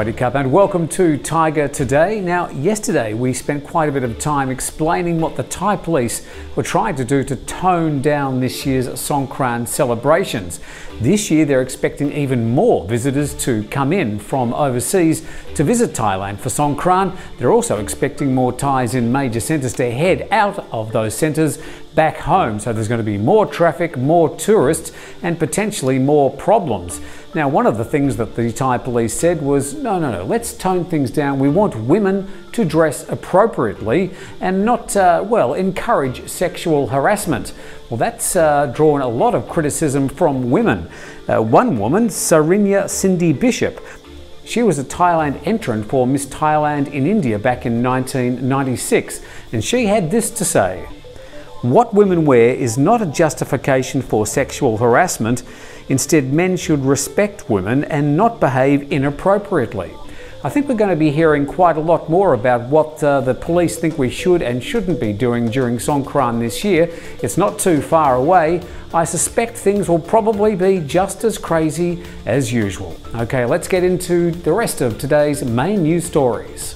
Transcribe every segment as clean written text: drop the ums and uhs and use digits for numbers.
Sawadi Cup and welcome to Thaiger Today. Now, yesterday we spent quite a bit of time explaining what the Thai police were trying to do to tone down this year's Songkran celebrations. This year they're expecting even more visitors to come in from overseas to visit Thailand for Songkran. They're also expecting more Thais in major centres to head out of those centres back home. So there's going to be more traffic, more tourists and potentially more problems. Now, one of the things that the Thai police said was, no, let's tone things down. We want women to dress appropriately and not, encourage sexual harassment. Well, that's drawn a lot of criticism from women. One woman, Sarinya Cindy Bishop, she was a Thailand entrant for Miss Thailand in India back in 1996, and she had this to say: "What women wear is not a justification for sexual harassment. Instead, men should respect women and not behave inappropriately." I think we're going to be hearing quite a lot more about what the police think we should and shouldn't be doing during Songkran this year. It's not too far away. I suspect things will probably be just as crazy as usual. Okay, let's get into the rest of today's main news stories.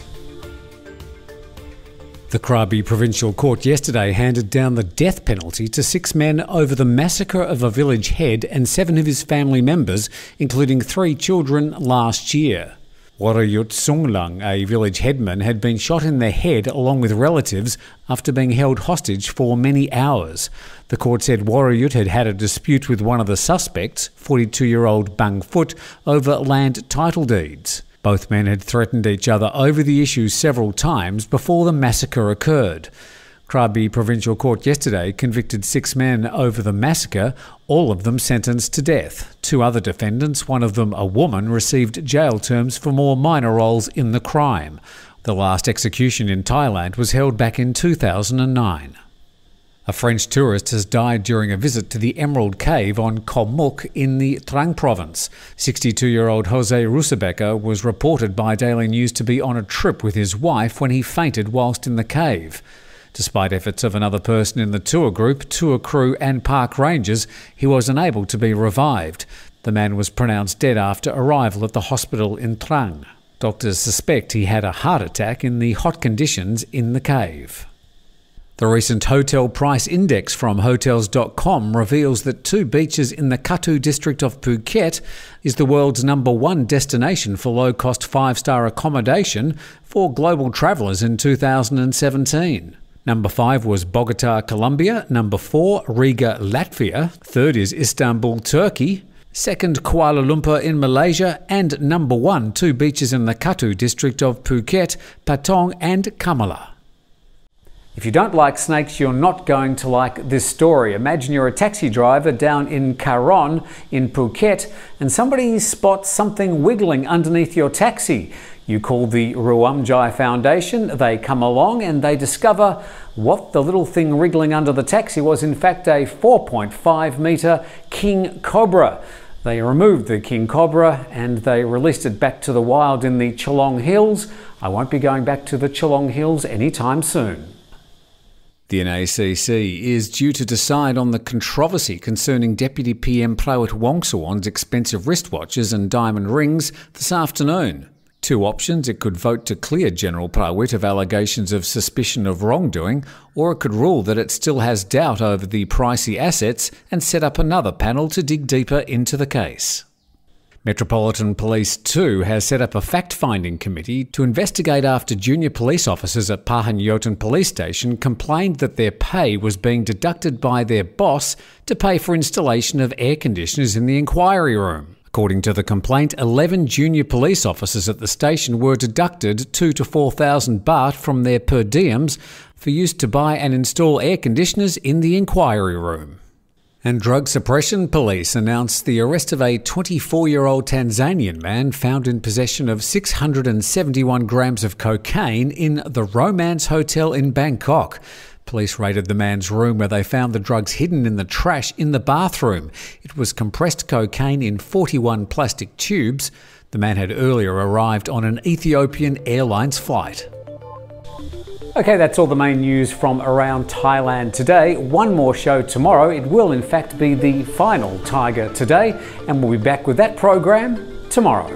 The Krabi Provincial Court yesterday handed down the death penalty to 6 men over the massacre of a village head and 7 of his family members, including 3 children, last year. Warayut Sunglang, a village headman, had been shot in the head along with relatives after being held hostage for many hours. The court said Warayut had had a dispute with one of the suspects, 42-year-old Bang Phut, over land title deeds. Both men had threatened each other over the issue several times before the massacre occurred. Krabi Provincial Court yesterday convicted 6 men over the massacre, all of them sentenced to death. 2 other defendants, one of them a woman, received jail terms for more minor roles in the crime. The last execution in Thailand was held back in 2009. A French tourist has died during a visit to the Emerald Cave on Koh Muk in the Trang province. 62-year-old Jose Rusabeca was reported by Daily News to be on a trip with his wife when he fainted whilst in the cave. Despite efforts of another person in the tour group, tour crew and park rangers, he was unable to be revived. The man was pronounced dead after arrival at the hospital in Trang. Doctors suspect he had a heart attack in the hot conditions in the cave. The recent hotel price index from Hotels.com reveals that 2 beaches in the Katu district of Phuket is the world's #1 destination for low-cost 5-star accommodation for global travellers in 2017. Number 5 was Bogota, Colombia. Number 4, Riga, Latvia. 3rd is Istanbul, Turkey. 2nd, Kuala Lumpur in Malaysia. And number 1, 2 beaches in the Katu district of Phuket, Patong and Kamala. If you don't like snakes, you're not going to like this story. Imagine you're a taxi driver down in Karon in Phuket and somebody spots something wiggling underneath your taxi. You call the Ruamjai Foundation, they come along and they discover what the little thing wriggling under the taxi was in fact a 4.5 metre king cobra. They removed the king cobra and they released it back to the wild in the Cholong Hills. I won't be going back to the Cholong Hills anytime soon. The NACC is due to decide on the controversy concerning Deputy PM Prawit Wongsuwon's expensive wristwatches and diamond rings this afternoon. 2 options: it could vote to clear General Prawit of allegations of suspicion of wrongdoing, or it could rule that it still has doubt over the pricey assets and set up another panel to dig deeper into the case. Metropolitan Police too has set up a fact-finding committee to investigate after junior police officers at Pahanyotan Police Station complained that their pay was being deducted by their boss to pay for installation of air conditioners in the inquiry room. According to the complaint, 11 junior police officers at the station were deducted 2,000 to 4,000 baht from their per diems for use to buy and install air conditioners in the inquiry room. And Drug Suppression Police announced the arrest of a 24-year-old Tanzanian man found in possession of 671 grams of cocaine in the Romance Hotel in Bangkok. Police raided the man's room where they found the drugs hidden in the trash in the bathroom. It was compressed cocaine in 41 plastic tubes. The man had earlier arrived on an Ethiopian Airlines flight. Okay, that's all the main news from around Thailand today. One more show tomorrow. It will in fact be the final Thaiger Today, and we'll be back with that program tomorrow.